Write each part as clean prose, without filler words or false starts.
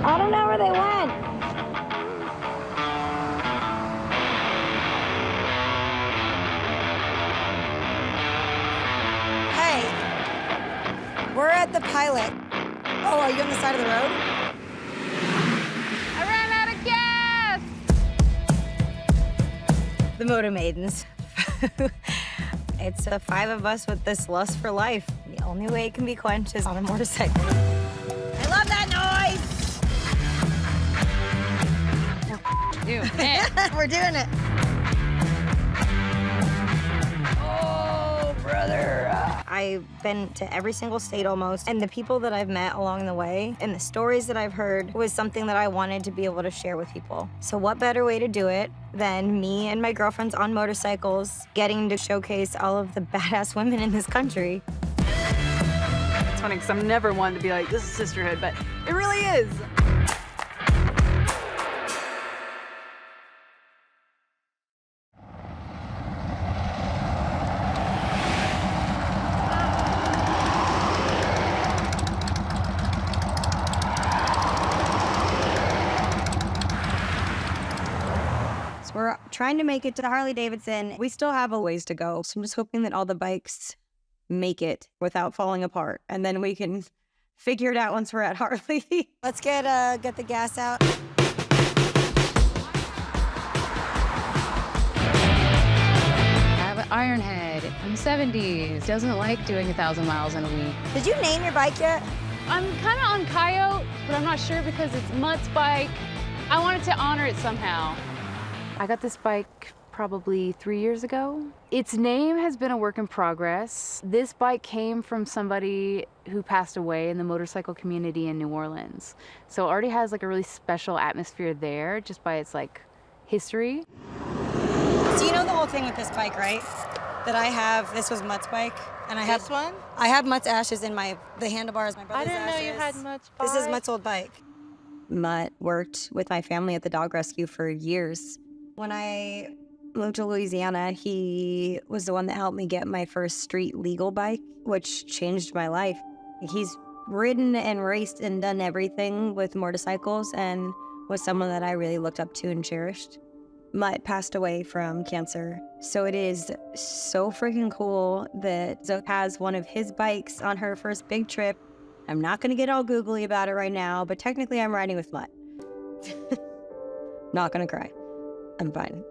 I don't know where they went. Hey, we're at the Pilot. Oh, are you on the side of the road? I ran out of gas! The Moto Maidens. It's the 5 of us with this lust for life. The only way it can be quenched is on a motorcycle. I love that noise! Doing it. We're doing it. Oh, brother. I've been to every single state almost, and the people that I've met along the way and the stories that I've heard was something that I wanted to be able to share with people. So what better way to do it than me and my girlfriends on motorcycles getting to showcase all of the badass women in this country. It's funny because I'm never one to be like, this is sisterhood, but it really is. We're trying to make it to the Harley-Davidson. We still have a ways to go, so I'm just hoping that all the bikes make it without falling apart, and then we can figure it out once we're at Harley. Let's get the gas out. I have an iron head from the 70s. Doesn't like doing 1,000 miles in a week. Did you name your bike yet? I'm kind of on Coyote, but I'm not sure because it's Mutt's bike. I wanted to honor it somehow. I got this bike probably 3 years ago. Its name has been a work in progress. This bike came from somebody who passed away in the motorcycle community in New Orleans. So it already has like a really special atmosphere there just by its like history. So you know the whole thing with this bike, right? That I have, this was Mutt's bike, and I have This one? I have Mutt's ashes in the handlebars, my I brother's didn't know ashes. you had Mutt's bike. This is Mutt's old bike. Mutt worked with my family at the dog rescue for years. When I moved to Louisiana, he was the one that helped me get my first street legal bike, which changed my life. He's ridden and raced and done everything with motorcycles and was someone that I really looked up to and cherished. Mutt passed away from cancer, so it is so freaking cool that Zoe has one of his bikes on her first big trip. I'm not gonna get all googly about it right now, but technically I'm riding with Mutt. Not gonna cry. I'm fine.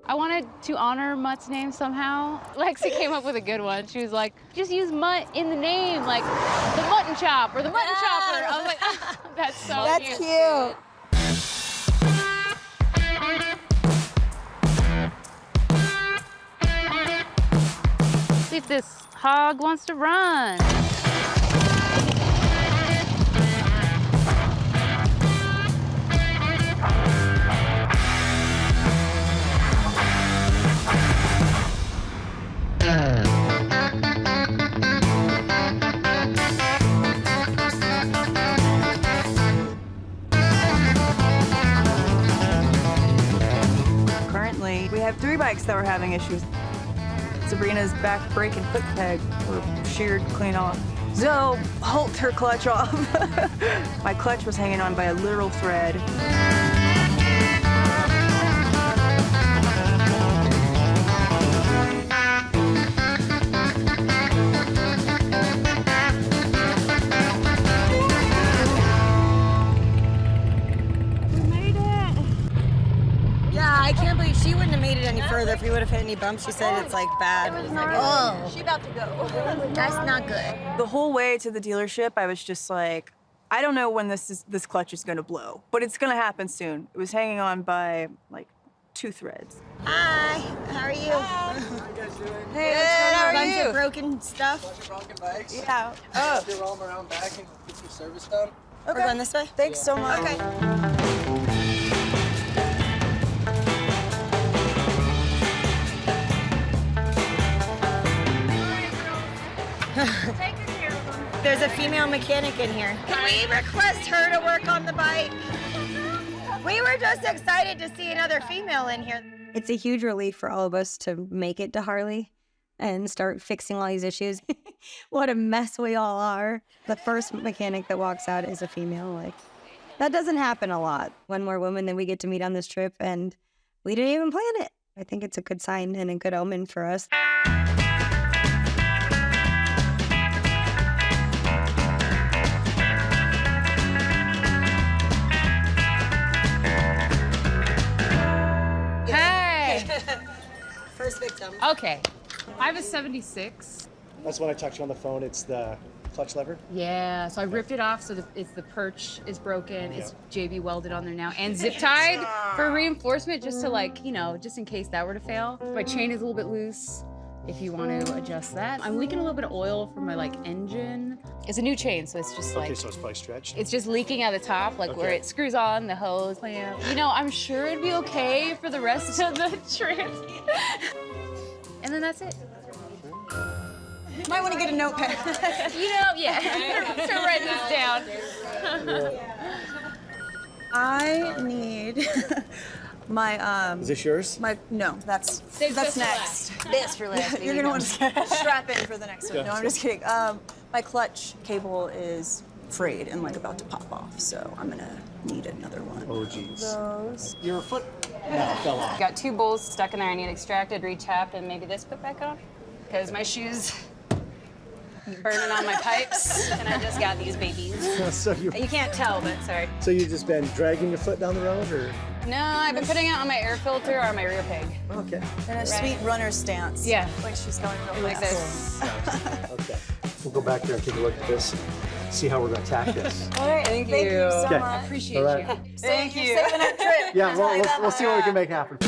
I wanted to honor Mutt's name somehow. Lexi came up with a good one. She was like, just use Mutt in the name, like the mutton chop or the mutton chopper. I was like, oh, that's so That's cute. See if this hog wants to run. Currently, we have 3 bikes that were having issues. Sabrina's back brake and foot peg were sheared clean off. Zoe hulked her clutch off. My clutch was hanging on by a literal thread. I can't believe she wouldn't have made it any further if we would have hit any bumps. She said it's like bad. Oh, She about to go. that's not good. The whole way to the dealership, I was just like, I don't know when this clutch is gonna blow, but it's gonna happen soon. It was hanging on by like 2 threads. Hi, how are you? How are you guys doing? Hey, Good, how are bunch you? of broken stuff. Bunch of broken bikes. Yeah. Oh. Just roll them around back and get your service done. We're going this way? Thanks so much. Okay. There's a female mechanic in here. Can we request her to work on the bike? We were just excited to see another female in here. It's a huge relief for all of us to make it to Harley. and start fixing all these issues. What a mess we all are. The first mechanic that walks out is a female. Like, that doesn't happen a lot. One more woman than we get to meet on this trip, and we didn't even plan it. I think it's a good sign and a good omen for us. Hey! First victim. Okay. I have a 76. That's when I talked to you on the phone. It's the clutch lever. Yeah, so I ripped it off so the perch is broken. It's JB welded on there now and zip tied for reinforcement just to like, you know, just in case that were to fail. My chain is a little bit loose if you want to adjust that. I'm leaking a little bit of oil from my like engine. It's a new chain, so it's just like, Okay, so it's probably stretched. it's just leaking out the top, like where Okay. it screws on the hose clamp. You know, I'm sure it'd be okay for the rest of the trip. And then that's it. Might want to get a notepad. You know, yeah. So write this down. I need my Is this yours? no, that's this next. for last. This for last. You're gonna want to strap in for the next one. No, I'm just kidding. My clutch cable is frayed and like about to pop off, so I'm gonna need another one. Oh, geez. Those. Your foot fell off. Got 2 bolts stuck in there. I need extracted, retapped, and maybe this put back on. Because my shoes burning on my pipes, and I just got these babies. So you can't tell, but sorry. you've just been dragging your foot down the road, or? No, I've been putting it on my air filter or my rear peg. Okay. And a sweet runner stance. Yeah. Like she's going real Like fast. this. Okay. We'll go back there and take a look at this, see how we're gonna attack this. All right. Thank Thank you you. so Okay. much. Appreciate All right. you. Thank you. You're saving our trip. Yeah, Just well, like that we'll see what we can make happen.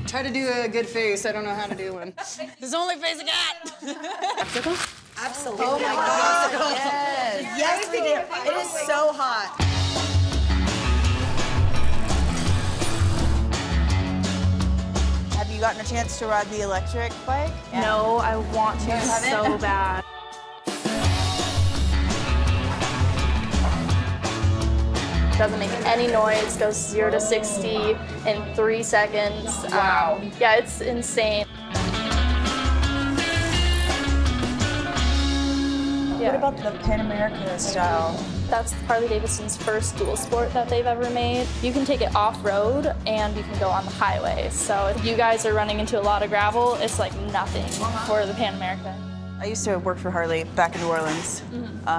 Try to do a good face. I don't know how to do one. This is the only face I got. Absolutely. Oh my God. Yes. Yes, we did. It is so hot. Have you gotten a chance to ride the electric bike? No, I want to so bad. Doesn't make any noise, goes 0 to 60 in 3 seconds. Wow. Yeah, it's insane. Yeah. What about the Pan America style? That's Harley-Davidson's first dual sport that they've ever made. You can take it off-road and you can go on the highway. So if you guys are running into a lot of gravel, it's like nothing for the Pan America. I used to work for Harley back in New Orleans, and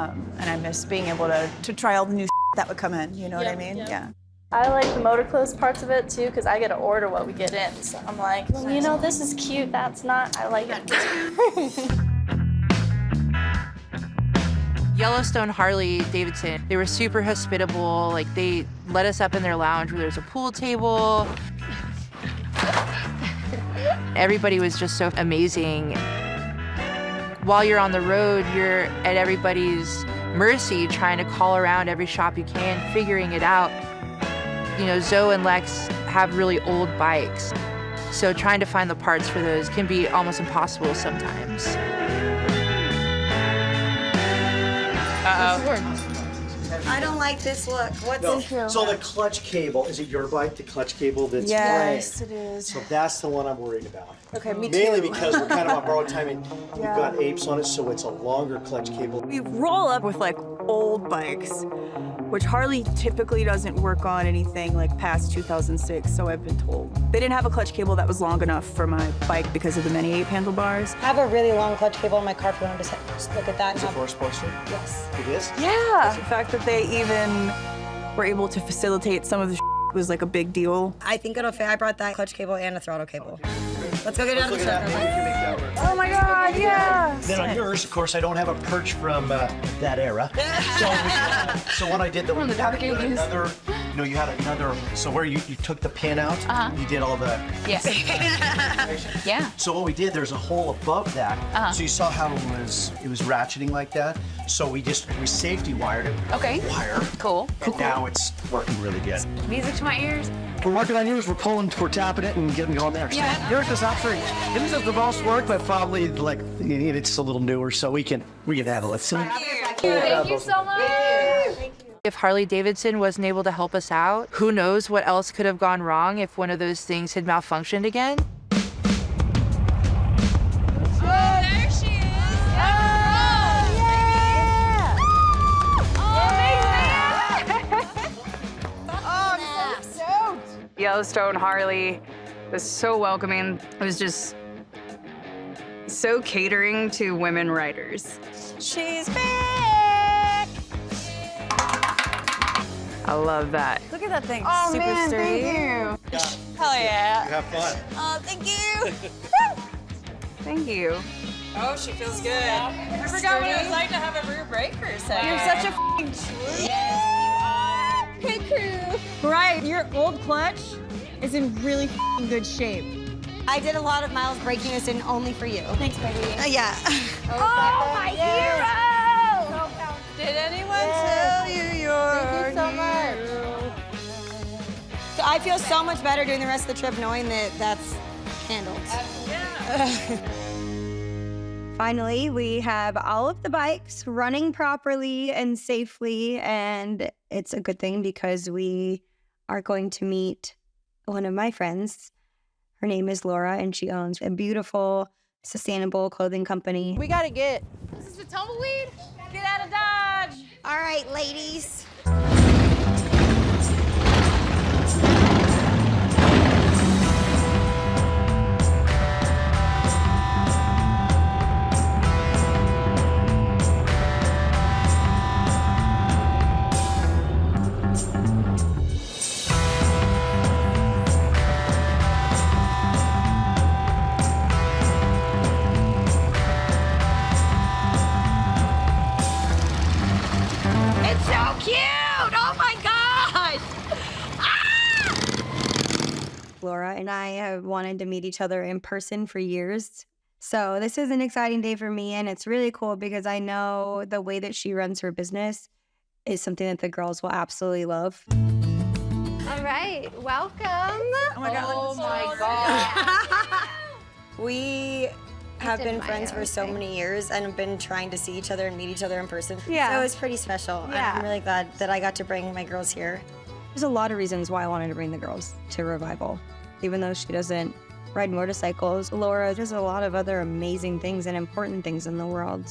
I miss being able to try all the new that would come in, you know what I mean? Yeah. I like the motocross parts of it too, because I get to order what we get in. So I'm like, well, you know, this is cute, that's not, I like it. Yellowstone Harley-Davidson, they were super hospitable. Like, they let us up in their lounge where there's a pool table. Everybody was just so amazing. While you're on the road, you're at everybody's mercy, trying to call around every shop you can, figuring it out. You know, Zoe and Lex have really old bikes, so trying to find the parts for those can be almost impossible sometimes. I don't like this look. What's No. So the clutch cable, is it your bike, the clutch cable that's Yes, frayed? it is. So that's the one I'm worried about. Okay, me Mainly too. because we're kind of on borrowed time and we've got apes on it, so it's a longer clutch cable. We roll up with like old bikes, which Harley typically doesn't work on anything like past 2006, so I've been told. They didn't have a clutch cable that was long enough for my bike because of the many ape handlebars. I have a really long clutch cable in my car if you want to just look at that. Is it for a sportster? Yes. It is? Yeah. The fact that they even were able to facilitate some of the was like a big deal. I think it'll fit. I brought that clutch cable and a throttle cable. Let's go get it out of the Look at truck. that, maybe we can make that work. Oh my God, yeah. Then on yours, of course, I don't have a perch from that era. So what I did, From the dark you had ages. another, you know, you had another, so where you took the pin out, you did all the, Yes. Yeah. so what we did, there's a hole above that. So you saw how it was ratcheting like that. So we safety wired it. Okay. Wire. Cool. And now it's working really good. Music to my ears. We're working on yours, we're tapping it and getting going there. Yeah. Yours is not free. Yours is the most work, but probably like it's a little newer, so we can handle it. So, Thank you so much. If Harley-Davidson wasn't able to help us out, who knows what else could have gone wrong if one of those things had malfunctioned again? Yellowstone Harley was so welcoming. It was just so catering to women riders. She's back! I love that. Look at that thing. Oh, Super man, sturdy. thank you. Hell yeah. You have fun. Oh, thank you. Thank you. Oh, she feels good. I forgot what it was like to have a rear brake for a second. You're such a f***ing true. Hey, crew. Mariah, your old clutch is in really f***ing good shape. I did a lot of miles breaking this in only for you. Thanks, baby. Yeah. Oh, my hero! Did anyone tell you you're so much. So I feel so much better doing the rest of the trip knowing that that's handled. Finally, we have all of the bikes running properly and safely, and it's a good thing because we are going to meet one of my friends. Her name is Laura, and she owns a beautiful, sustainable clothing company. We gotta get. This is the tumbleweed? Get out of Dodge! All right, ladies. Laura and I have wanted to meet each other in person for years. So this is an exciting day for me, and it's really cool because I know the way that she runs her business is something that the girls will absolutely love. All right, welcome. Oh my God. Oh my God. We have been my friends own for so thing. many years and have been trying to see each other and meet each other in person. Yeah. So it was pretty special. Yeah. I'm really glad that I got to bring my girls here. There's a lot of reasons why I wanted to bring the girls to Revival. Even though she doesn't ride motorcycles, Laura does a lot of other amazing things and important things in the world.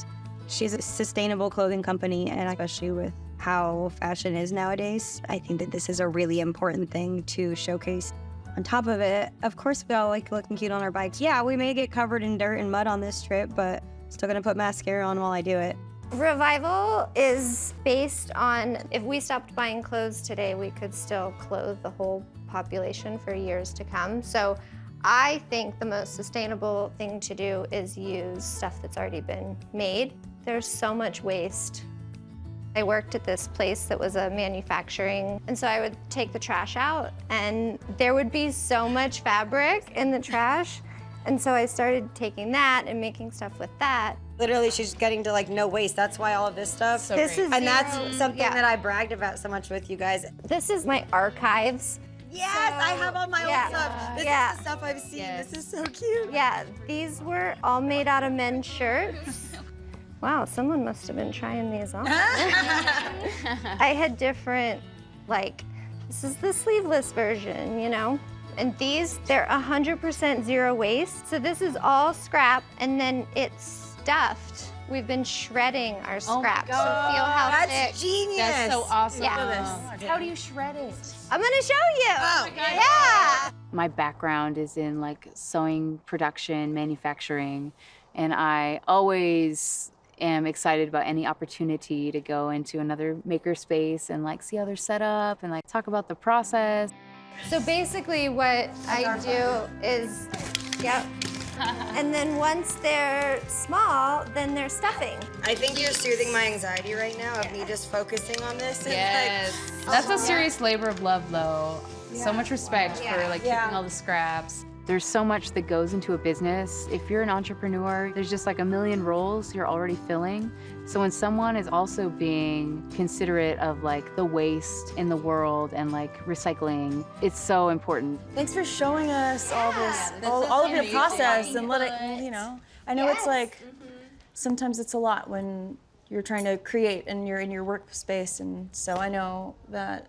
She's a sustainable clothing company, and especially with how fashion is nowadays, I think that this is a really important thing to showcase. On top of it, of course, we all like looking cute on our bikes. Yeah, we may get covered in dirt and mud on this trip, but still gonna put mascara on while I do it. Revival is based on if we stopped buying clothes today, we could still clothe the whole population for years to come. So I think the most sustainable thing to do is use stuff that's already been made. There's so much waste. I worked at this place that was a manufacturing, and so I would take the trash out, and there would be so much fabric in the trash. And so I started taking that and making stuff with that. Literally, she's getting to like no waste. That's why all of this stuff. This is And that's zero- something yeah. that I bragged about so much with you guys. This is my archives. Yes, I have all my yeah. old stuff. This Yeah. is the stuff I've seen. Yes. This is so cute. Yeah, these were all made out of men's shirts. Wow, someone must have been trying these on. I had different, like, this is the sleeveless version, you know? And these, they're 100% zero waste. So this is all scrap, and then it's stuffed. We've been shredding our Oh my scrap. So God. feel how That's thick. genius. That's so awesome. Yeah. How do you shred it? I'm gonna show you. Oh, yeah. My background is in like sewing production, manufacturing, and I always am excited about any opportunity to go into another maker space and like see how they're set up and like talk about the process. So basically what I do is, yep. And then once they're small, then they're stuffing. I think you're soothing my anxiety right now of me just focusing on this. And Yes. That's a serious labor of love, though. So much respect for like Yeah. keeping all the scraps. There's so much that goes into a business. If you're an entrepreneur, there's just like a million roles you're already filling. So when someone is also being considerate of like the waste in the world and like recycling, it's so important. Thanks for showing us all this, all of your process and let it, you know. I know it's like, sometimes it's a lot when you're trying to create and you're in your workspace. And so I know that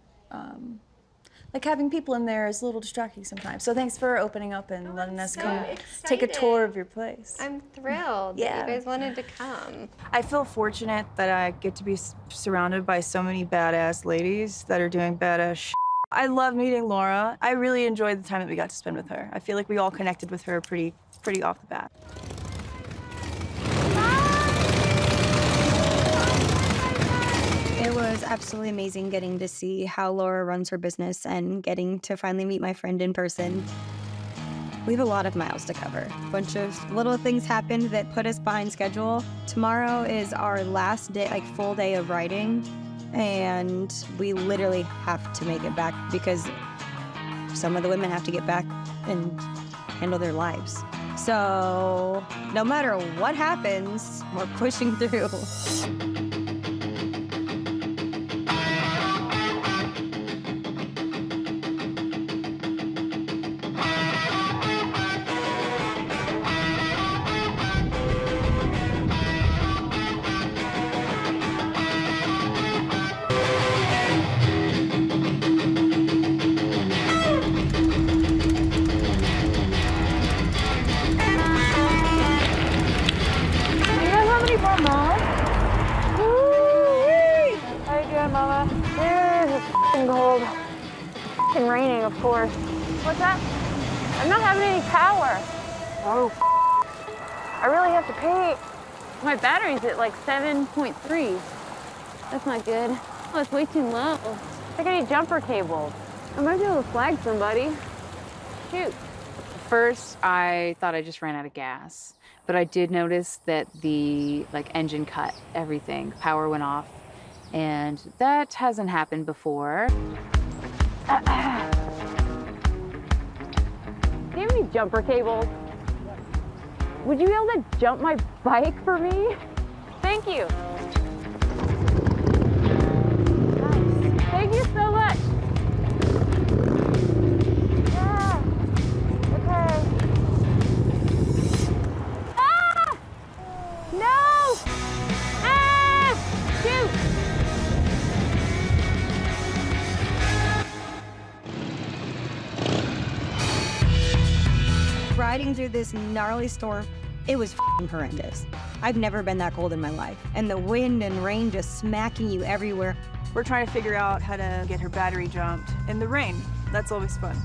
like having people in there is a little distracting sometimes. So thanks for opening up and letting us come take a tour of your place. I'm thrilled that you guys wanted to come. I feel fortunate that I get to be surrounded by so many badass ladies that are doing badass shit. I love meeting Laura. I really enjoyed the time that we got to spend with her. I feel like we all connected with her pretty off the bat. It was absolutely amazing getting to see how Laura runs her business and getting to finally meet my friend in person. We have a lot of miles to cover. A bunch of little things happened that put us behind schedule. Tomorrow is our last day, like full day of riding, and we literally have to make it back because some of the women have to get back and handle their lives. So no matter what happens, we're pushing through. Raining, of course. What's that? I'm not having any power. Oh, I really have to pee. My battery's at like 7.3. That's not good. Oh, it's way too low. I think I need jumper cables. I might be able to flag somebody. Shoot. First, I thought I just ran out of gas, but I did notice that the engine cut everything. Power went off, and that hasn't happened before. Do you have any jumper cables? Would you be able to jump my bike for me? Thank you. Nice. Thank you so much. Yeah. Okay. Ah! No! Ah! Shoot! Riding through this gnarly storm, it was f***ing horrendous. I've never been that cold in my life. And the wind and rain just smacking you everywhere. We're trying to figure out how to get her battery jumped in the rain. That's always fun.